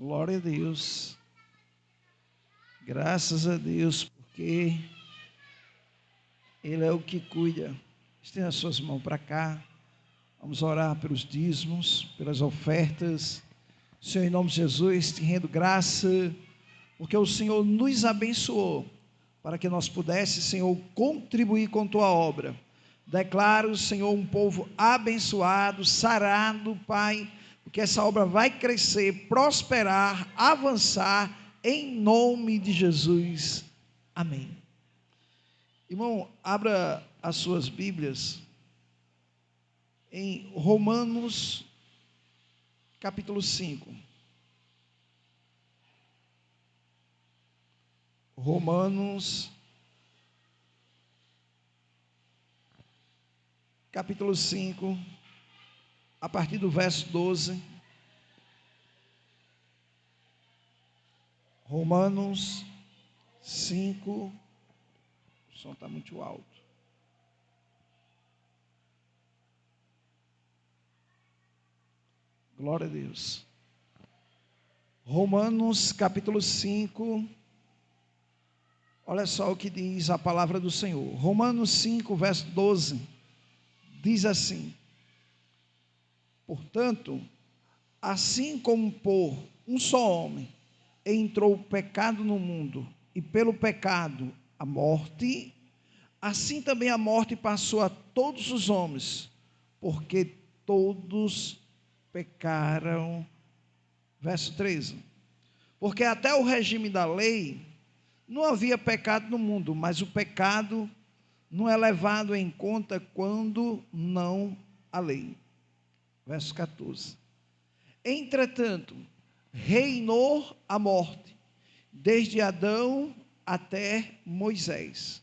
Glória a Deus. Graças a Deus, porque Ele é o que cuida. Estenda as suas mãos para cá. Vamos orar pelos dízimos, pelas ofertas. Senhor, em nome de Jesus, te rendo graça, porque o Senhor nos abençoou, para que nós pudéssemos, Senhor, contribuir com tua obra. Declaro, Senhor, um povo abençoado, sarado, Pai, porque essa obra vai crescer, prosperar, avançar, em nome de Jesus. Amém. Irmão, abra as suas Bíblias em Romanos, capítulo 5. Romanos, capítulo 5, a partir do verso 12. Romanos 5, o som está muito alto. Glória a Deus. Romanos capítulo 5, olha só o que diz a palavra do Senhor. Romanos 5, verso 12, diz assim: portanto, assim como por um só homem entrou o pecado no mundo, e pelo pecado a morte, assim também a morte passou a todos os homens, porque todos pecaram. Verso 13: porque até o regime da lei não havia pecado no mundo, mas o pecado não é levado em conta quando não há lei. Verso 14: entretanto, reinou a morte, desde Adão até Moisés,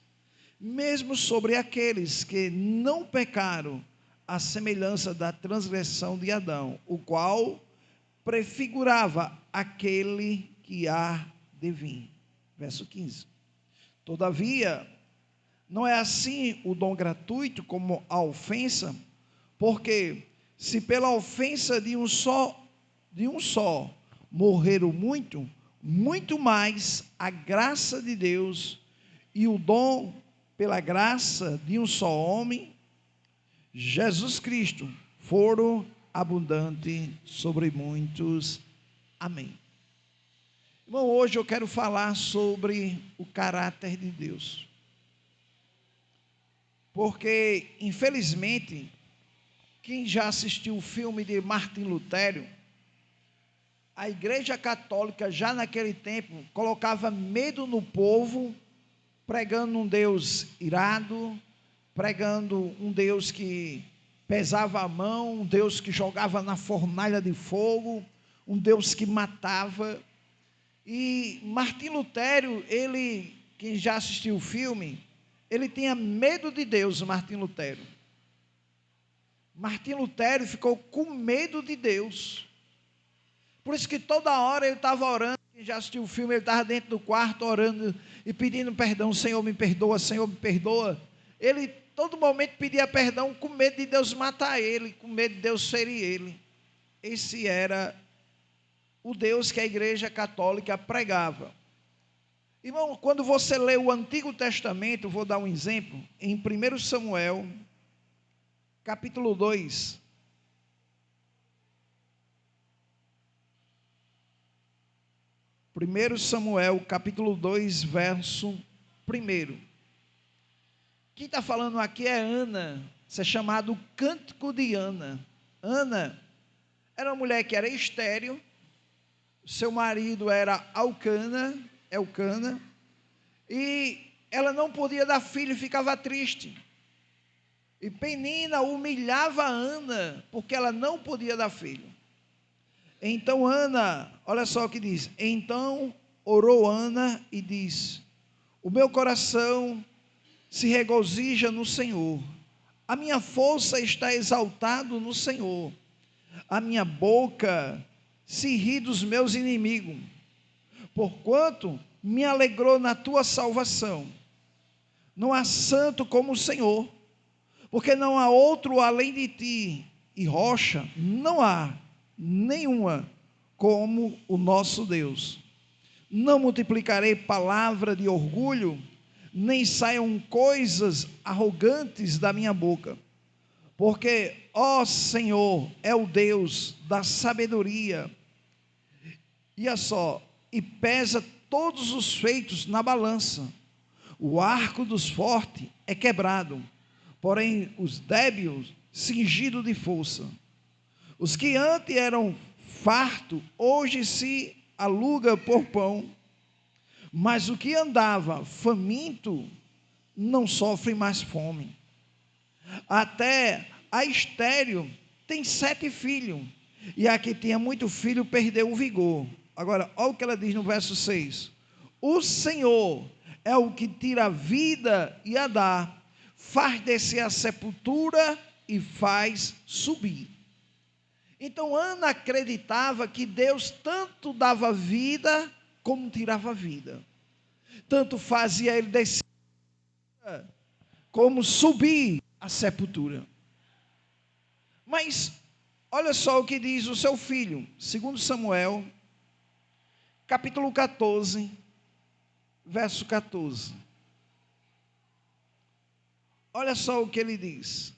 mesmo sobre aqueles que não pecaram, à semelhança da transgressão de Adão, o qual prefigurava aquele que há de vir. Verso 15: todavia, não é assim o dom gratuito como a ofensa, porque se pela ofensa de um só morreram muito mais a graça de Deus e o dom pela graça de um só homem, Jesus Cristo, foram abundantes sobre muitos. Amém. Irmão, hoje eu quero falar sobre o caráter de Deus, porque infelizmente quem já assistiu o filme de Martim Lutero, a Igreja Católica já naquele tempo colocava medo no povo, pregando um Deus irado, pregando um Deus que pesava a mão, um Deus que jogava na fornalha de fogo, um Deus que matava. E Martim Lutero, ele, quem já assistiu o filme, ele tinha medo de Deus. Martim Lutero ficou com medo de Deus. Por isso que toda hora ele estava orando. Quem já assistiu o filme, ele estava dentro do quarto orando e pedindo perdão. Senhor, me perdoa, Senhor, me perdoa. Ele todo momento pedia perdão, com medo de Deus matar ele, com medo de Deus ferir ele. Esse era o Deus que a Igreja Católica pregava. Irmão, quando você lê o Antigo Testamento, vou dar um exemplo, em 1 Samuel, capítulo 2. 1 Samuel, capítulo 2, verso 1. Quem está falando aqui é Ana. Isso é chamado o Cântico de Ana. Ana era uma mulher que era estéril. Seu marido era Elcana, e ela não podia dar filho e ficava triste. E Penina humilhava Ana, porque ela não podia dar filho. Então Ana, olha só o que diz: então orou Ana e disse: o meu coração se regozija no Senhor, a minha força está exaltado no Senhor, a minha boca se ri dos meus inimigos, porquanto me alegrou na tua salvação. Não há santo como o Senhor, porque não há outro além de ti, e rocha não há nenhuma como o nosso Deus. Não multiplicarei palavra de orgulho, nem saiam coisas arrogantes da minha boca. Porque, ó Senhor, é o Deus da sabedoria. E olha só, e pesa todos os feitos na balança. O arco dos fortes é quebrado, porém os débeis cingido de força. Os que antes eram fartos, hoje se aluga por pão. Mas o que andava faminto, não sofre mais fome. Até a estéril tem 7 filhos, e a que tinha muito filho perdeu o vigor. Agora, olha o que ela diz no verso 6. O Senhor é o que tira a vida e a dá, faz descer a sepultura e faz subir. Então Ana acreditava que Deus tanto dava vida como tirava a vida, tanto fazia ele descer como subir a sepultura. Mas olha só o que diz o seu filho, 2 Samuel, capítulo 14, verso 14. Olha só o que ele diz.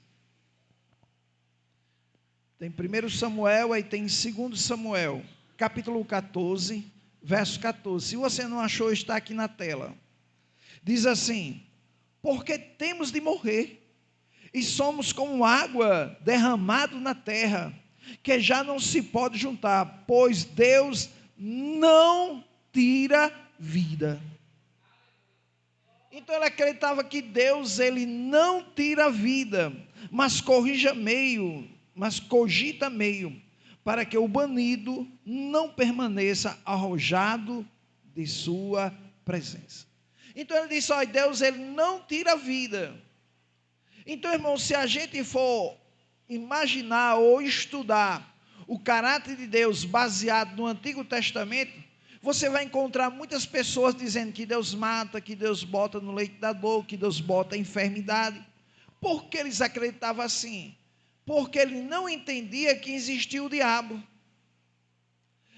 Tem 1 Samuel, aí tem 2 Samuel, capítulo 14, verso 14. Se você não achou, está aqui na tela. Diz assim: porque temos de morrer, e somos como água derramada na terra, que já não se pode juntar, pois Deus não tira vida. Então ele acreditava que Deus, ele não tira a vida, mas cogita meio, para que o banido não permaneça arrojado de sua presença. Então ele disse: olha, Deus, ele não tira a vida. Então, irmão, se a gente for imaginar ou estudar o caráter de Deus baseado no Antigo Testamento, você vai encontrar muitas pessoas dizendo que Deus mata, que Deus bota no leito da dor, que Deus bota a enfermidade. Por que eles acreditavam assim? Porque ele não entendia que existia o diabo.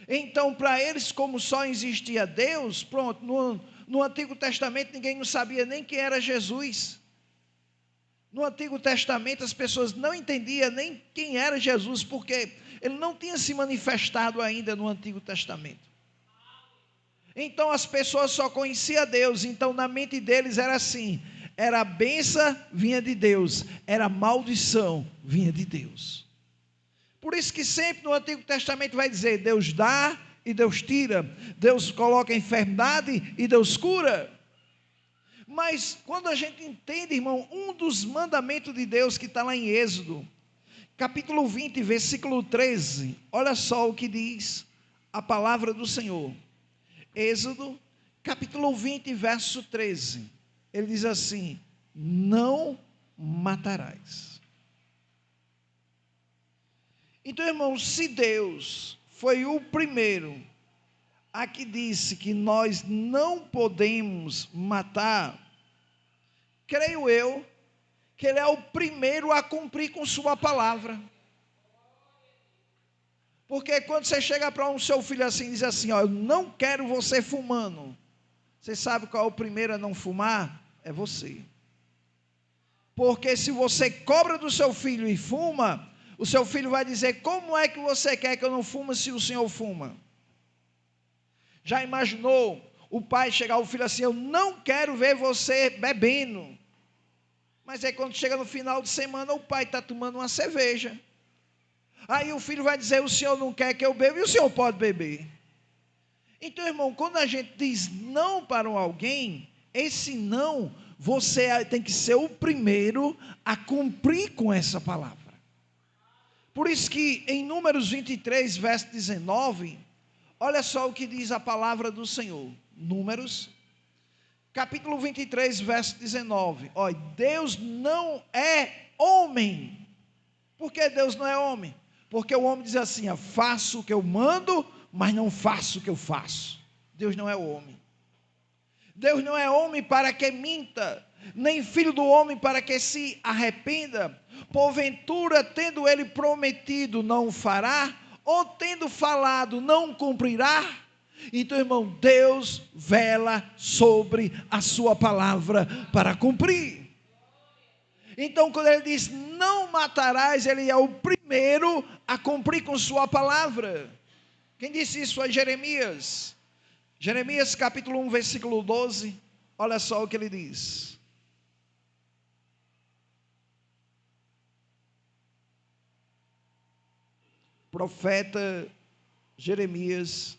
Então, para eles, como só existia Deus, pronto, no Antigo Testamento ninguém não sabia nem quem era Jesus. No Antigo Testamento as pessoas não entendiam nem quem era Jesus, porque ele não tinha se manifestado ainda no Antigo Testamento. Então as pessoas só conheciam Deus. Então na mente deles era assim: era a bênção, vinha de Deus; era a maldição, vinha de Deus. Por isso que sempre no Antigo Testamento vai dizer: Deus dá e Deus tira, Deus coloca a enfermidade e Deus cura. Mas quando a gente entende, irmão, um dos mandamentos de Deus que está lá em Êxodo, capítulo 20, versículo 13, olha só o que diz a palavra do Senhor. Êxodo, capítulo 20, verso 13, ele diz assim: não matarás. Então, irmão, se Deus foi o primeiro a que disse que nós não podemos matar, creio eu que ele é o primeiro a cumprir com sua palavra. Porque quando você chega para um seu filho assim e diz assim: ó, eu não quero você fumando, você sabe qual é o primeiro a não fumar? É você. Porque se você cobra do seu filho e fuma, o seu filho vai dizer: como é que você quer que eu não fume se o senhor fuma? Já imaginou o pai chegar ao filho assim: eu não quero ver você bebendo. Mas aí quando chega no final de semana, o pai está tomando uma cerveja. Aí o filho vai dizer: o senhor não quer que eu beba, e o senhor pode beber. Então, irmão, quando a gente diz não para alguém, esse não, você tem que ser o primeiro a cumprir com essa palavra. Por isso que em Números 23, verso 19, olha só o que diz a palavra do Senhor. Números, capítulo 23, verso 19. Olha, Deus não é homem. Por que Deus não é homem? Porque o homem diz assim: ó, faço o que eu mando, mas não faço o que eu faço. Deus não é homem. Deus não é homem para que minta, nem filho do homem para que se arrependa. Porventura, tendo ele prometido, não o fará, ou tendo falado não cumprirá? Então, irmão, Deus vela sobre a sua palavra para cumprir. Então, quando ele diz não matarás, ele é o primeiro a cumprir com sua palavra. Quem disse isso foi Jeremias. Jeremias capítulo 1, versículo 12. Olha só o que ele diz. Profeta Jeremias,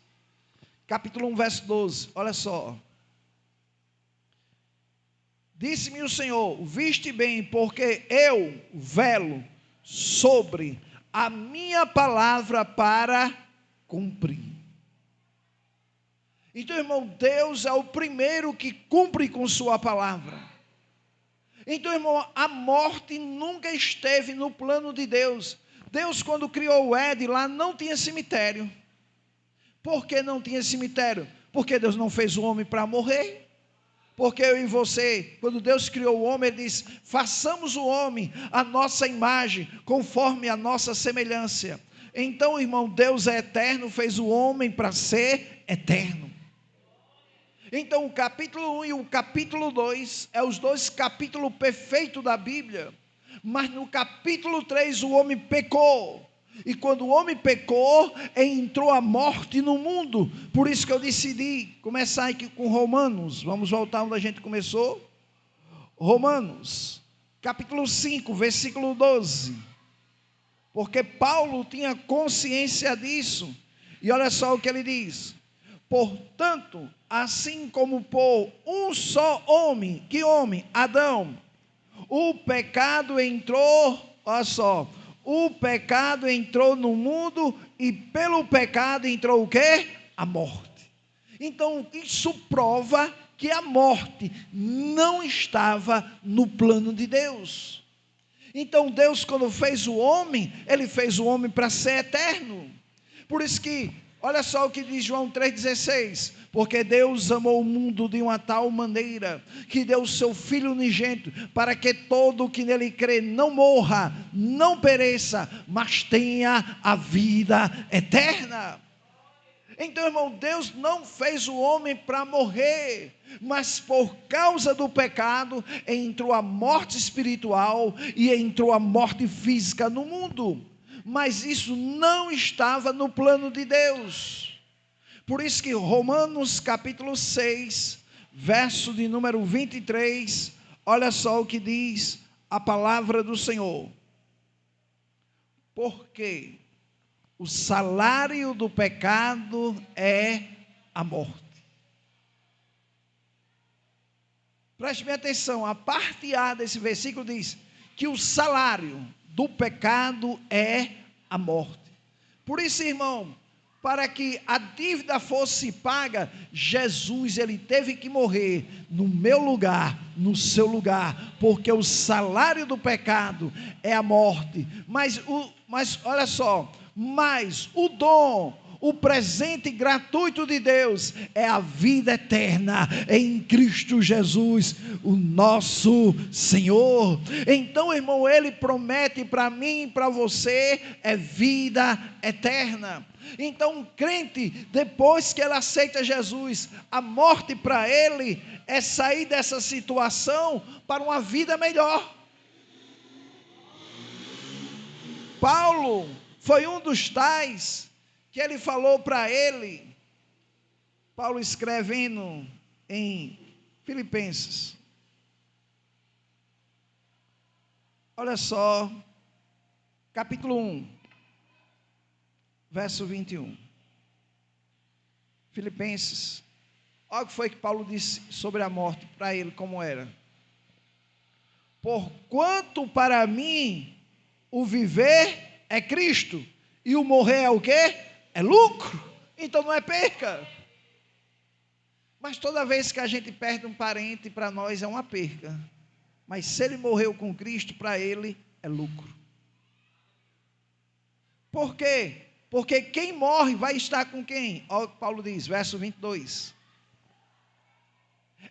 capítulo 1, verso 12. Olha só. Disse-me o Senhor: viste bem, porque eu velo sobre a minha palavra para cumprir. Então, irmão, Deus é o primeiro que cumpre com sua palavra. Então, irmão, a morte nunca esteve no plano de Deus. Deus, quando criou o Éden, lá não tinha cemitério. Por que não tinha cemitério? Porque Deus não fez o homem para morrer. Porque eu e você, quando Deus criou o homem, Ele disse: façamos o homem a nossa imagem, conforme a nossa semelhança. Então, irmão, Deus é eterno, fez o homem para ser eterno. Então, o capítulo 1 e o capítulo 2 é os dois capítulos perfeitos da Bíblia. Mas no capítulo 3 o homem pecou. E quando o homem pecou, entrou a morte no mundo. Por isso que eu decidi começar aqui com Romanos. Vamos voltar onde a gente começou. Romanos, capítulo 5, versículo 12. Porque Paulo tinha consciência disso. E olha só o que ele diz. Portanto, assim como por um só homem, que homem? Adão, o pecado entrou, olha só, o pecado entrou no mundo e pelo pecado entrou o quê? A morte. Então, isso prova que a morte não estava no plano de Deus. Então, Deus, quando fez o homem, Ele fez o homem para ser eterno. Por isso que, olha só o que diz João 3,16. Porque Deus amou o mundo de uma tal maneira, que deu o seu Filho unigênito, para que todo o que nele crê não morra, não pereça, mas tenha a vida eterna. Então, irmão, Deus não fez o homem para morrer, mas por causa do pecado, entrou a morte espiritual e entrou a morte física no mundo. Mas isso não estava no plano de Deus. Por isso que Romanos capítulo 6, verso de número 23, olha só o que diz a palavra do Senhor. Porque o salário do pecado é a morte. Preste bem atenção, a parte A desse versículo diz que o salário do pecado é a morte. Por isso, irmão, para que a dívida fosse paga, Jesus, ele teve que morrer no meu lugar, no seu lugar, porque o salário do pecado é a morte. Mas olha só, mas o dom, o presente gratuito de Deus é a vida eterna em Cristo Jesus, o nosso Senhor. Então, irmão, Ele promete para mim e para você é vida eterna. Então, um crente, depois que ele aceita Jesus, a morte para ele é sair dessa situação para uma vida melhor. Paulo foi um dos tais que ele falou para ele, Paulo escrevendo em Filipenses, olha só, capítulo 1, verso 21, Filipenses, olha o que foi que Paulo disse sobre a morte para ele, como era: porquanto para mim o viver é Cristo, e o morrer é o quê? É lucro. Então não é perca. Mas toda vez que a gente perde um parente, para nós é uma perca. Mas se ele morreu com Cristo, para ele é lucro. Por quê? Porque quem morre vai estar com quem? Olha o que Paulo diz, verso 22.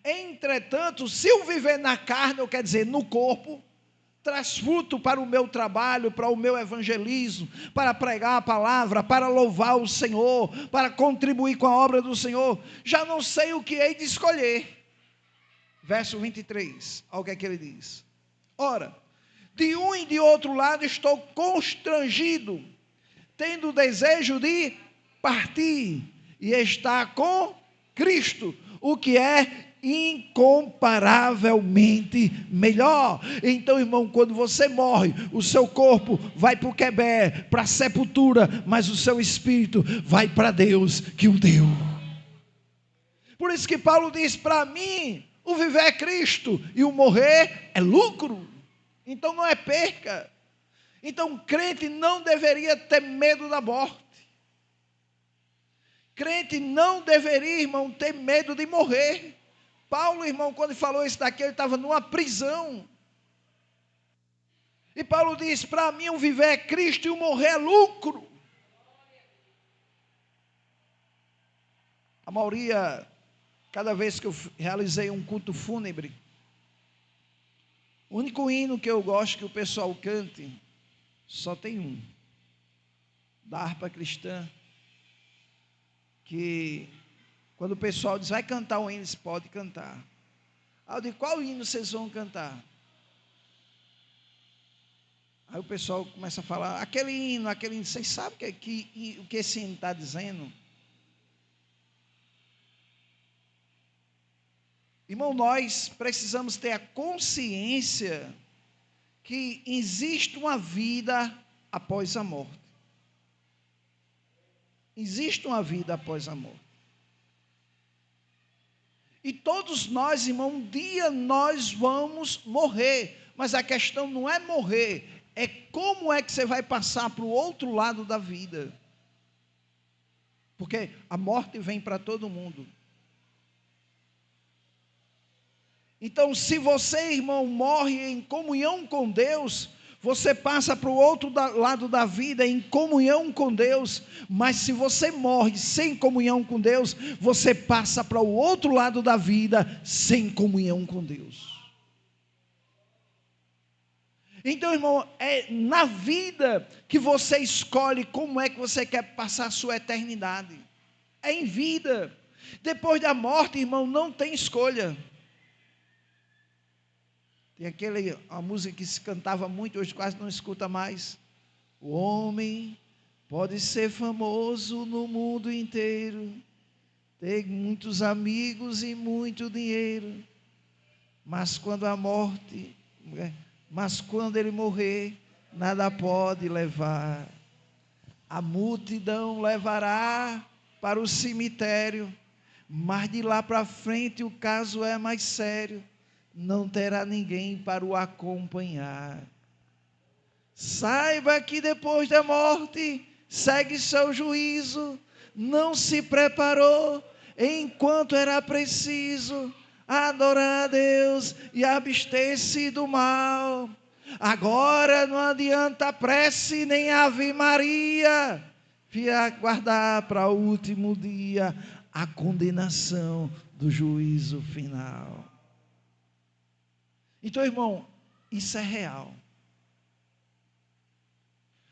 Entretanto, se eu viver na carne, ou quer dizer, no corpo, traz fruto para o meu trabalho, para o meu evangelismo, para pregar a palavra, para louvar o Senhor, para contribuir com a obra do Senhor, já não sei o que hei de escolher. Verso 23, olha o que é que ele diz. Ora, de um e de outro lado estou constrangido, tendo o desejo de partir e estar com Cristo, o que é incomparavelmente melhor. Então, irmão, quando você morre, o seu corpo vai para o quebé, para a sepultura, mas o seu espírito vai para Deus que o deu. Por isso que Paulo diz, para mim, o viver é Cristo e o morrer é lucro. Então não é perca. Então, crente não deveria ter medo da morte. Crente não deveria, irmão, ter medo de morrer. Paulo, irmão, quando falou isso daqui, ele estava numa prisão. E Paulo diz, para mim o viver é Cristo e o morrer é lucro. A maioria, cada vez que eu realizei um culto fúnebre, o único hino que eu gosto que o pessoal cante, só tem um, da harpa cristã, que quando o pessoal diz, vai cantar um hino, eles podem cantar. Aí eu digo, qual hino vocês vão cantar? Aí o pessoal começa a falar, aquele hino, vocês sabem o que esse hino está dizendo? Irmão, nós precisamos ter a consciência que existe uma vida após a morte. Existe uma vida após a morte. E todos nós, irmão, um dia nós vamos morrer. Mas a questão não é morrer, é como é que você vai passar para o outro lado da vida. Porque a morte vem para todo mundo. Então, se você, irmão, morre em comunhão com Deus, você passa para o outro lado da vida em comunhão com Deus. Mas se você morre sem comunhão com Deus, você passa para o outro lado da vida sem comunhão com Deus. Então, irmão, é na vida que você escolhe como é que você quer passar a sua eternidade. É em vida. Depois da morte, irmão, não tem escolha. Tem a música que se cantava muito, hoje quase não escuta mais. O homem pode ser famoso no mundo inteiro, ter muitos amigos e muito dinheiro, mas quando ele morrer, nada pode levar. A multidão levará para o cemitério, mas de lá para frente o caso é mais sério. Não terá ninguém para o acompanhar. Saiba que depois da morte segue seu juízo. Não se preparou enquanto era preciso adorar a Deus e abster-se do mal. Agora não adianta prece nem Ave Maria, e aguardar para o último dia a condenação do juízo final. Então, irmão, isso é real.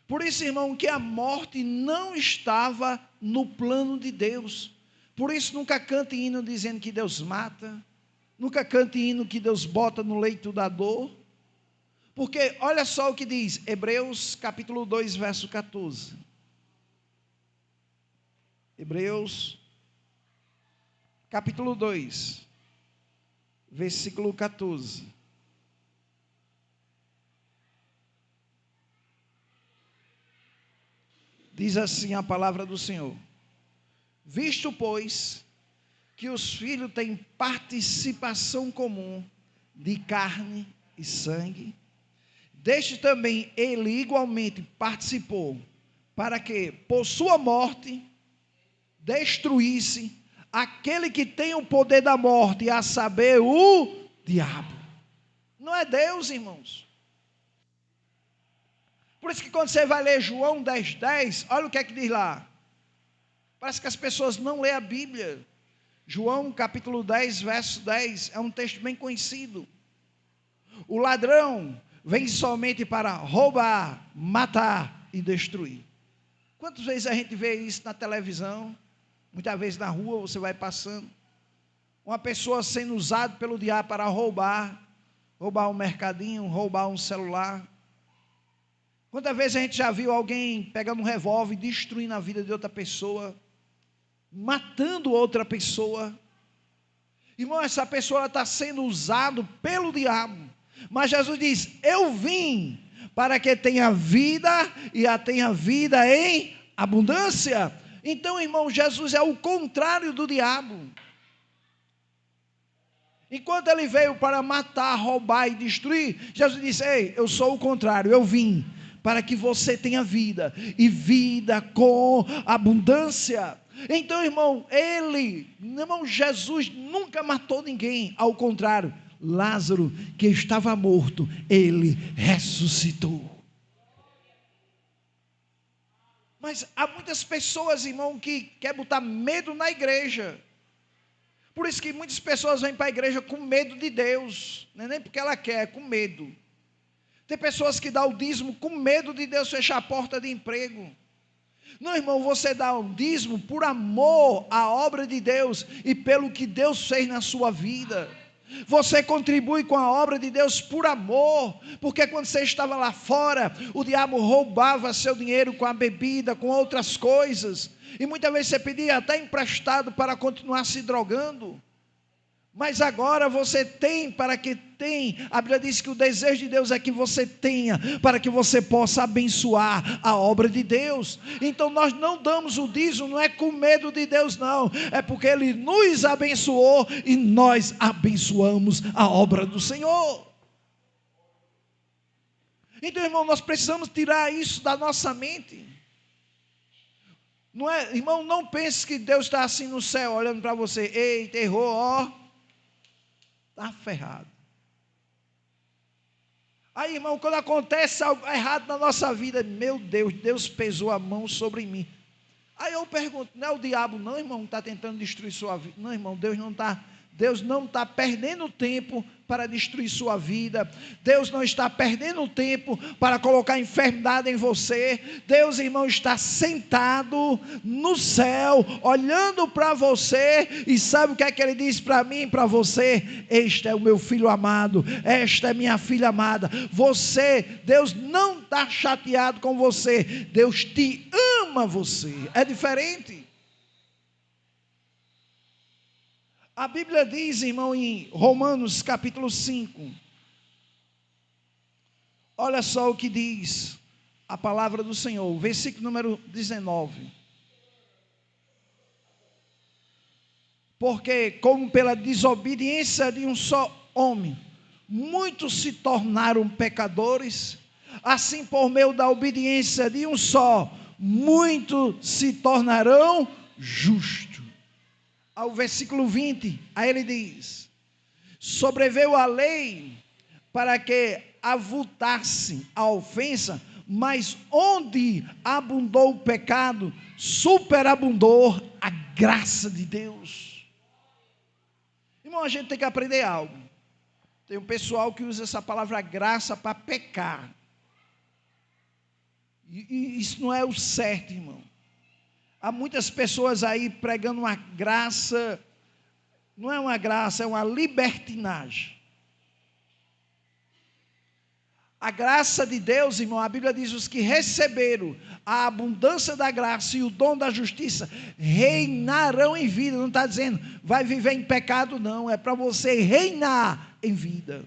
Por isso, irmão, que a morte não estava no plano de Deus. Por isso, nunca cante hino dizendo que Deus mata. Nunca cante hino que Deus bota no leito da dor. Porque, olha só o que diz, Hebreus capítulo 2, verso 14. Hebreus capítulo 2, versículo 14. Diz assim a palavra do Senhor: visto, pois, que os filhos têm participação comum de carne e sangue, deste também ele igualmente participou, para que, por sua morte, destruísse aquele que tem o poder da morte, a saber, o diabo. Não é Deus, irmãos. Por isso que quando você vai ler João 10:10, olha o que é que diz lá. Parece que as pessoas não lêem a Bíblia. João capítulo 10, verso 10, é um texto bem conhecido. O ladrão vem somente para roubar, matar e destruir. Quantas vezes a gente vê isso na televisão? Muitas vezes na rua você vai passando, uma pessoa sendo usada pelo diabo para roubar um mercadinho, roubar um celular. Quantas vezes a gente já viu alguém pegando um revólver e destruindo a vida de outra pessoa, matando outra pessoa? Irmão, essa pessoa está sendo usada pelo diabo, mas Jesus diz: eu vim para que tenha vida e a tenha vida em abundância. Então, irmão, Jesus é o contrário do diabo. Enquanto ele veio para matar, roubar e destruir, Jesus disse: ei, eu sou o contrário, eu vim para que você tenha vida, e vida com abundância. Então, irmão, Jesus nunca matou ninguém, ao contrário, Lázaro, que estava morto, ele ressuscitou. Mas há muitas pessoas, irmão, que querem botar medo na igreja. Por isso que muitas pessoas vêm para a igreja com medo de Deus, não é nem porque ela quer, é com medo. Tem pessoas que dão o dízimo com medo de Deus fechar a porta de emprego. Não, irmão, você dá o dízimo por amor à obra de Deus e pelo que Deus fez na sua vida. Você contribui com a obra de Deus por amor, porque quando você estava lá fora, o diabo roubava seu dinheiro com a bebida, com outras coisas, e muitas vezes você pedia até emprestado para continuar se drogando. Mas agora você tem, a Bíblia diz que o desejo de Deus é que você tenha, para que você possa abençoar a obra de Deus. Então nós não damos o dízimo, não é com medo de Deus não, é porque Ele nos abençoou e nós abençoamos a obra do Senhor. Então, irmão, nós precisamos tirar isso da nossa mente. Não é, irmão, não pense que Deus está assim no céu, olhando para você: eita, errou, ó. Está ferrado. Aí, irmão, quando acontece algo errado na nossa vida, meu Deus, Deus pesou a mão sobre mim. Aí eu pergunto: não é o diabo não, irmão, que está tentando destruir sua vida? Não, irmão, Deus não está perdendo tempo para destruir sua vida. Deus não está perdendo tempo para colocar enfermidade em você. Deus, irmão, está sentado no céu, olhando para você, e sabe o que é que Ele diz para mim e para você? Este é o meu filho amado, esta é minha filha amada. Deus não está chateado com você, Deus te ama você. É diferente. A Bíblia diz, irmão, em Romanos capítulo 5, olha só o que diz a palavra do Senhor, versículo número 19. Porque como pela desobediência de um só homem, muitos se tornaram pecadores, assim por meio da obediência de um só, muitos se tornarão justos. Ao versículo 20, aí ele diz: sobreveio a lei para que avultasse a ofensa, mas onde abundou o pecado, superabundou a graça de Deus. Irmão, a gente tem que aprender algo. Tem um pessoal que usa essa palavra graça para pecar, e isso não é o certo, irmão. Há muitas pessoas aí pregando uma graça, não é uma graça, é uma libertinagem. A graça de Deus, irmão, a Bíblia diz: os que receberam a abundância da graça e o dom da justiça reinarão em vida. Não está dizendo vai viver em pecado, não, é para você reinar em vida.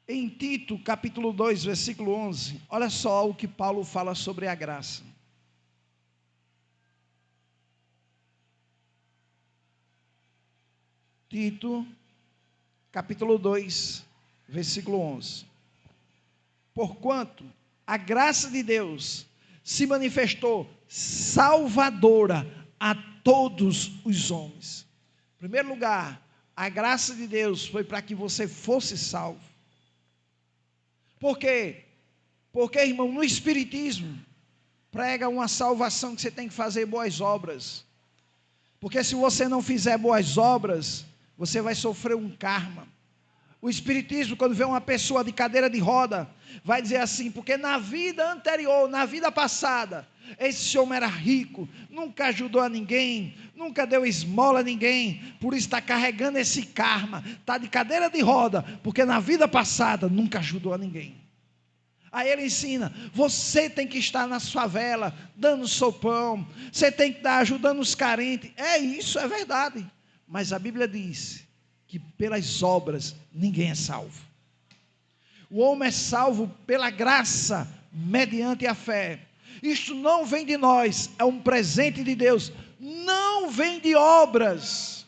Em Tito, capítulo 2, versículo 11, olha só o que Paulo fala sobre a graça. Tito, capítulo 2, versículo 11. Porquanto a graça de Deus se manifestou salvadora a todos os homens. Em primeiro lugar, a graça de Deus foi para que você fosse salvo. Por quê? Porque, irmão, no Espiritismo prega uma salvação que você tem que fazer boas obras. Porque se você não fizer boas obras, você vai sofrer um karma. O Espiritismo, quando vê uma pessoa de cadeira de roda, vai dizer assim, porque na vida anterior, na vida passada, esse homem era rico, nunca ajudou a ninguém, nunca deu esmola a ninguém, por isso está carregando esse karma, está de cadeira de roda, porque na vida passada nunca ajudou a ninguém. Aí ele ensina, você tem que estar na favela, dando sopão, você tem que estar ajudando os carentes. Isso é verdade, mas a Bíblia diz que pelas obras ninguém é salvo. O homem é salvo pela graça, mediante a fé. Isto não vem de nós, é um presente de Deus, não vem de obras.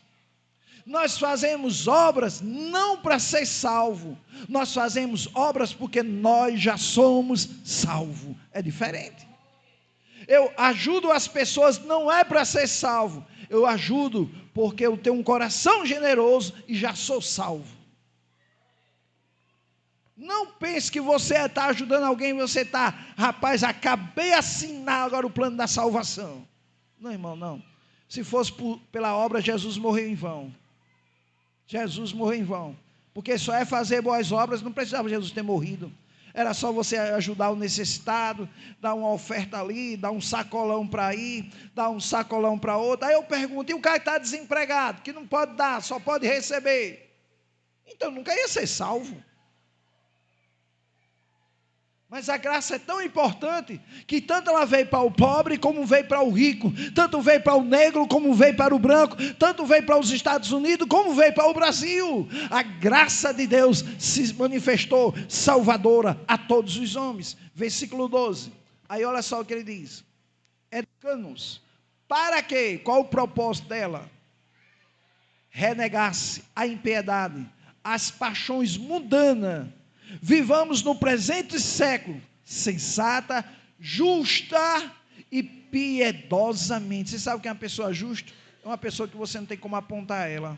Nós fazemos obras não para ser salvo, nós fazemos obras porque nós já somos salvos, é diferente. Eu ajudo as pessoas não é para ser salvo, eu ajudo porque eu tenho um coração generoso e já sou salvo. Não pense que você está ajudando alguém, você está, rapaz, acabei de assinar agora o plano da salvação. Não, irmão, não. Se fosse pela obra, Jesus morreu em vão. Jesus morreu em vão. Porque só é fazer boas obras, não precisava Jesus ter morrido. Era só você ajudar o necessitado, dar uma oferta ali, dar um sacolão para ir, dar um sacolão para outro. Aí eu pergunto, e o cara está desempregado, que não pode dar, só pode receber? Então nunca ia ser salvo. Mas a graça é tão importante, que tanto ela veio para o pobre, como veio para o rico, tanto veio para o negro, como veio para o branco, tanto veio para os Estados Unidos, como veio para o Brasil. A graça de Deus se manifestou salvadora a todos os homens. Versículo 12, aí olha só o que ele diz, educa-nos, para quê? Qual o propósito dela? Renegar-se a impiedade, as paixões mundanas, vivamos no presente século, sensata, justa e piedosamente. Você sabe o que é uma pessoa justa? É uma pessoa que você não tem como apontar ela.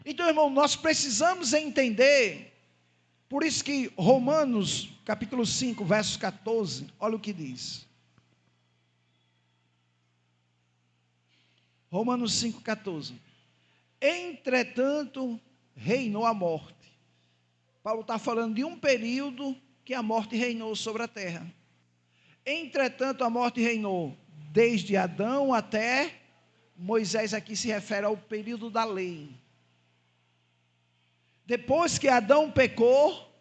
Então, irmão, nós precisamos entender, por isso que Romanos, capítulo 5, versos 14, olha o que diz. Romanos 5, 14. Entretanto, reinou a morte. Paulo está falando de um período que a morte reinou sobre a terra. Entretanto, a morte reinou desde Adão até Moisés. Aqui se refere ao período da lei. Depois que Adão pecou,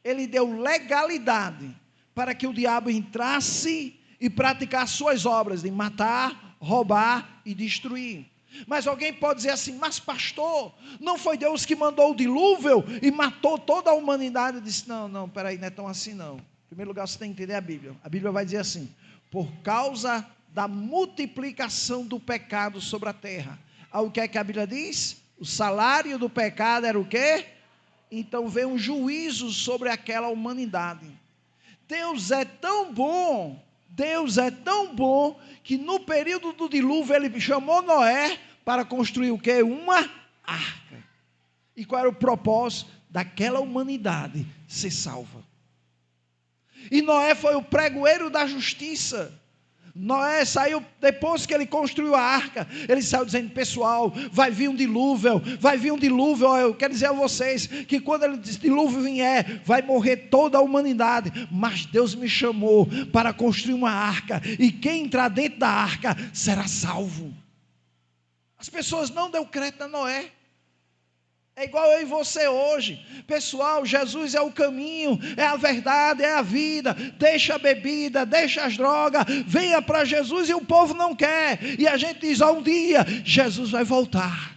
ele deu legalidade para que o diabo entrasse e praticasse suas obras de matar, roubar e destruir. Mas alguém pode dizer assim, mas pastor, não foi Deus que mandou o dilúvio e matou toda a humanidade? Eu disse, não, peraí, não é tão assim não. Em primeiro lugar, você tem que entender a Bíblia. A Bíblia vai dizer assim, por causa da multiplicação do pecado sobre a terra. O que é que a Bíblia diz? O salário do pecado era o quê? Então veio um juízo sobre aquela humanidade. Deus é tão bom, que no período do dilúvio ele chamou Noé para construir o quê? Uma arca. E qual era o propósito? Daquela humanidade ser salva. E Noé foi o pregoeiro da justiça. Noé saiu, depois que ele construiu a arca, ele saiu dizendo, pessoal, vai vir um dilúvio, eu quero dizer a vocês, que quando o dilúvio vier, vai morrer toda a humanidade, mas Deus me chamou para construir uma arca, e quem entrar dentro da arca, será salvo. As pessoas não dão crédito a Noé. É igual eu e você hoje, pessoal, Jesus é o caminho, é a verdade, é a vida, deixa a bebida, deixa as drogas, venha para Jesus, e o povo não quer, e a gente diz, um dia, Jesus vai voltar,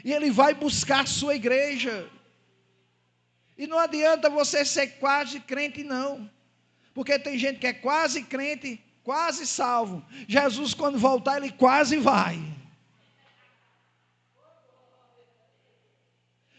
e Ele vai buscar a sua igreja, e não adianta você ser quase crente não, porque tem gente que é quase crente, quase salvo, Jesus quando voltar Ele quase vai.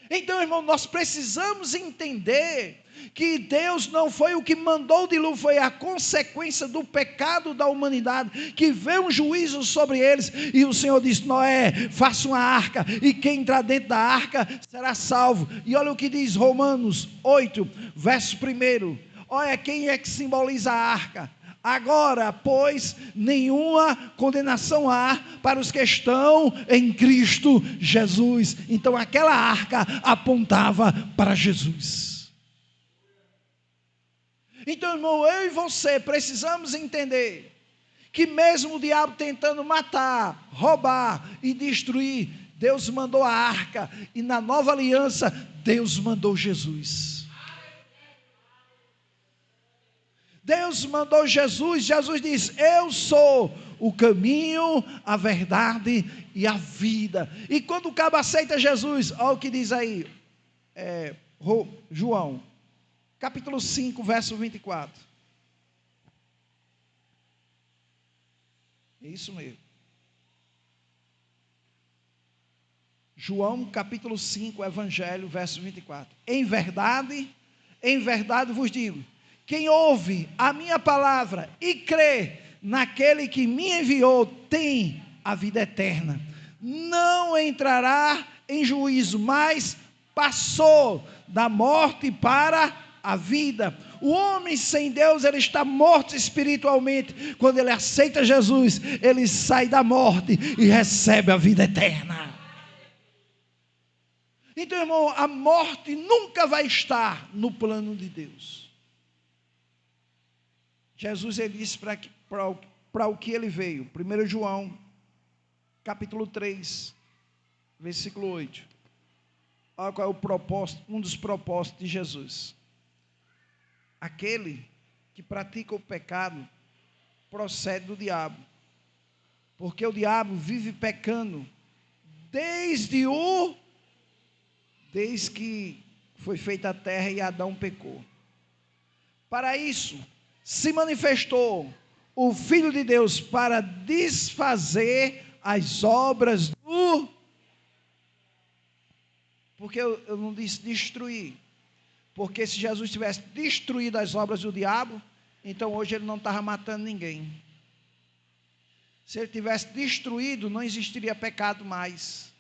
Então, irmão, nós precisamos entender que Deus não foi o que mandou o dilúvio, foi a consequência do pecado da humanidade, que veio um juízo sobre eles, e o Senhor disse, Noé, faça uma arca, e quem entrar dentro da arca será salvo. E olha o que diz Romanos 8, verso 1, olha quem é que simboliza a arca. Agora, pois, nenhuma condenação há para os que estão em Cristo Jesus. Então, aquela arca apontava para Jesus. Então, irmão, eu e você precisamos entender que mesmo o diabo tentando matar, roubar e destruir, Deus mandou a arca, e na nova aliança, Deus mandou Jesus. Deus mandou Jesus. Jesus diz: eu sou o caminho, a verdade e a vida. E quando o cabo aceita Jesus, olha o que diz aí, João, capítulo 5, verso 24. É isso mesmo. João, capítulo 5, Evangelho, verso 24. Em verdade vos digo, quem ouve a minha palavra e crê naquele que me enviou, tem a vida eterna. Não entrará em juízo, mas passou da morte para a vida. O homem sem Deus, ele está morto espiritualmente. Quando ele aceita Jesus, ele sai da morte e recebe a vida eterna. Então, irmão, a morte nunca vai estar no plano de Deus. Jesus, ele disse para o que ele veio. 1 João, capítulo 3, versículo 8. Olha qual é o propósito, um dos propósitos de Jesus. Aquele que pratica o pecado procede do diabo, porque o diabo vive pecando desde que foi feita a terra e Adão pecou. Para isso se manifestou o Filho de Deus, para desfazer as obras do... Porque eu não disse destruir, porque se Jesus tivesse destruído as obras do diabo, então hoje ele não estava matando ninguém. Se ele tivesse destruído, não existiria pecado mais.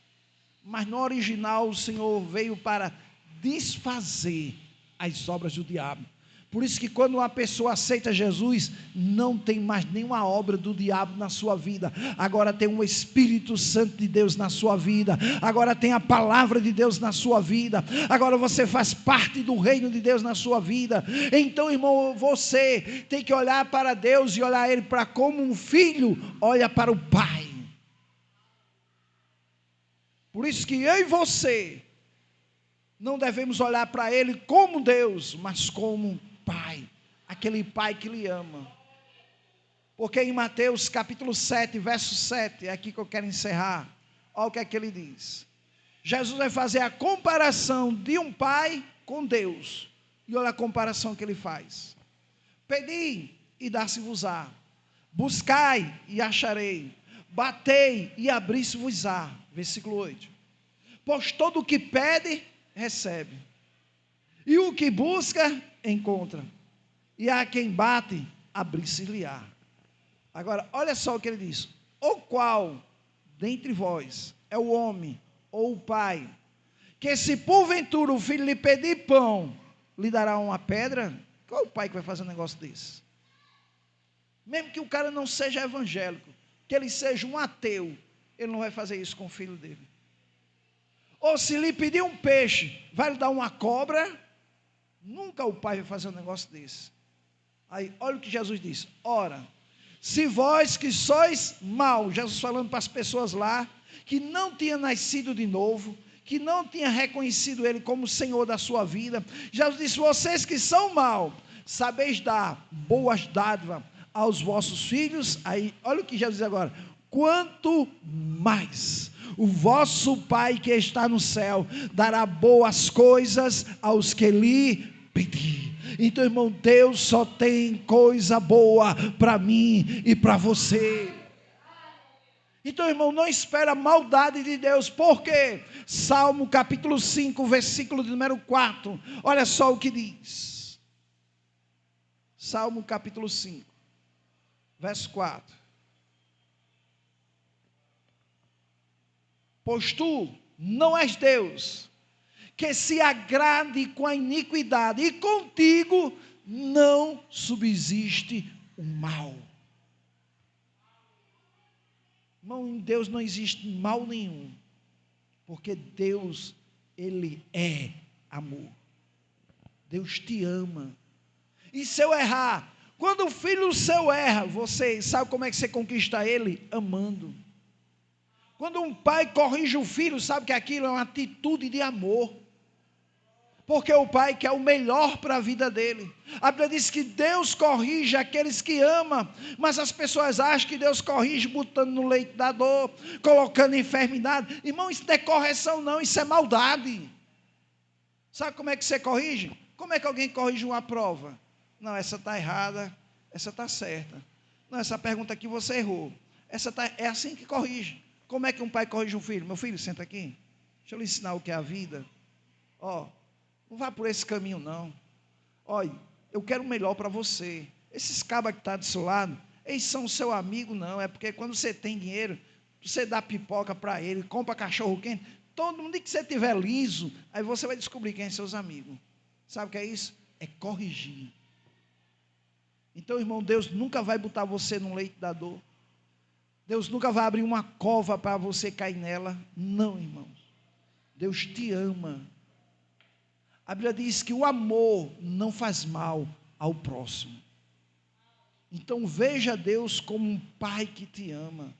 Mas no original o Senhor veio para desfazer as obras do diabo. Por isso que quando uma pessoa aceita Jesus, não tem mais nenhuma obra do diabo na sua vida. Agora tem um Espírito Santo de Deus na sua vida. Agora tem a palavra de Deus na sua vida. Agora você faz parte do reino de Deus na sua vida. Então, irmão, você tem que olhar para Deus e olhar Ele para como um filho olha para o Pai. Por isso que eu e você não devemos olhar para Ele como Deus, mas como Pai, aquele Pai que lhe ama. Porque em Mateus capítulo 7, verso 7, é aqui que eu quero encerrar. Olha o que é que ele diz. Jesus vai fazer a comparação de um pai com Deus. E olha a comparação que ele faz. Pedi e dá-se-vos-á. Buscai e acharei. Batei e abri-se-vos-á. Versículo 8. Pois todo o que pede, recebe. E o que busca, encontra. E a quem bate, abrir-se-lhe-á. Agora, olha só o que ele diz. O qual dentre vós é o homem ou o pai, que se porventura o filho lhe pedir pão, lhe dará uma pedra? Qual é o pai que vai fazer um negócio desse? Mesmo que o cara não seja evangélico, que ele seja um ateu, ele não vai fazer isso com o filho dele. Ou se lhe pedir um peixe, vai lhe dar uma cobra? Nunca o pai vai fazer um negócio desse. Aí, olha o que Jesus diz. Ora, se vós que sois maus, Jesus falando para as pessoas lá, que não tinham nascido de novo, que não tinham reconhecido Ele como Senhor da sua vida, Jesus disse, vocês que são maus, sabeis dar boas dádivas aos vossos filhos. Aí, olha o que Jesus diz agora. Quanto mais o vosso Pai que está no céu dará boas coisas aos que lhe pedir. Então, irmão, Deus só tem coisa boa para mim e para você. Então, irmão, não espera a maldade de Deus. Por quê? Salmo capítulo 5, versículo número 4. Olha só o que diz. Salmo capítulo 5, verso 4. Pois tu não és Deus, que se agrade com a iniquidade, e contigo não subsiste o mal. Irmão, em Deus não existe mal nenhum, porque Deus, Ele é amor. Deus te ama. E se eu errar, quando o filho seu erra, você sabe como é que você conquista ele? Amando. Quando um pai corrige o filho, sabe que aquilo é uma atitude de amor. Porque o pai quer o melhor para a vida dele. A Bíblia diz que Deus corrige aqueles que ama, mas as pessoas acham que Deus corrige botando no leito da dor, colocando enfermidade. Irmão, isso não é correção não, isso é maldade. Sabe como é que você corrige? Como é que alguém corrige uma prova? Não, essa está errada, essa está certa. Não, essa pergunta aqui você errou. É assim que corrige. Como é que um pai corrige um filho? Meu filho, senta aqui. Deixa eu lhe ensinar o que é a vida. Não vá por esse caminho não. Olha, eu quero o melhor para você. Esses cabas que estão do seu lado, eles são seu amigo não. É porque quando você tem dinheiro, você dá pipoca para ele, compra cachorro quente. Todo mundo que você tiver liso, aí você vai descobrir quem são seus amigos. Sabe o que é isso? É corrigir. Então, irmão, Deus nunca vai botar você num leito da dor. Deus nunca vai abrir uma cova para você cair nela. Não, irmãos. Deus te ama. A Bíblia diz que o amor não faz mal ao próximo. Então, veja Deus como um pai que te ama.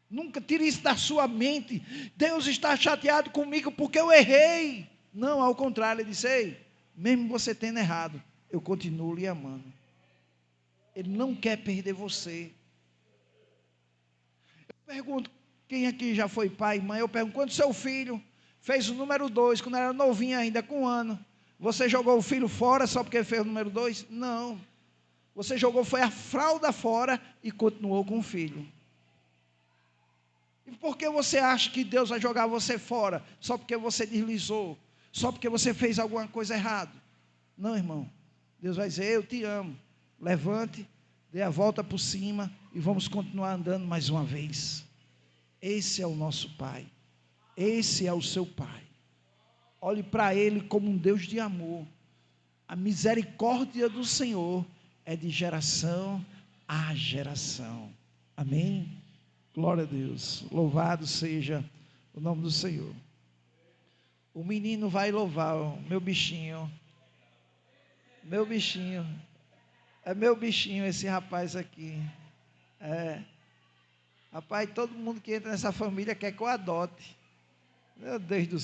Nunca tire isso da sua mente. Deus está chateado comigo porque eu errei. Não, ao contrário, ele disse: ei, mesmo você tendo errado, eu continuo lhe amando. Ele não quer perder você. Eu pergunto, quem aqui já foi pai e mãe? Eu pergunto, quando seu filho fez o número 2, quando era novinho ainda, com 1 ano, você jogou o filho fora só porque fez o número 2? Não. Você jogou, foi a fralda fora e continuou com o filho. E por que você acha que Deus vai jogar você fora? Só porque você deslizou? Só porque você fez alguma coisa errada? Não, irmão. Deus vai dizer: eu te amo. Levante, dê a volta por cima e vamos continuar andando mais uma vez. Esse é o nosso Pai. Esse é o seu Pai. Olhe para Ele como um Deus de amor. A misericórdia do Senhor é de geração a geração. Amém? Glória a Deus. Louvado seja o nome do Senhor. O menino vai louvar, meu bichinho. Meu bichinho. É meu bichinho esse rapaz aqui. Rapaz, todo mundo que entra nessa família quer que eu adote. Meu Deus do céu.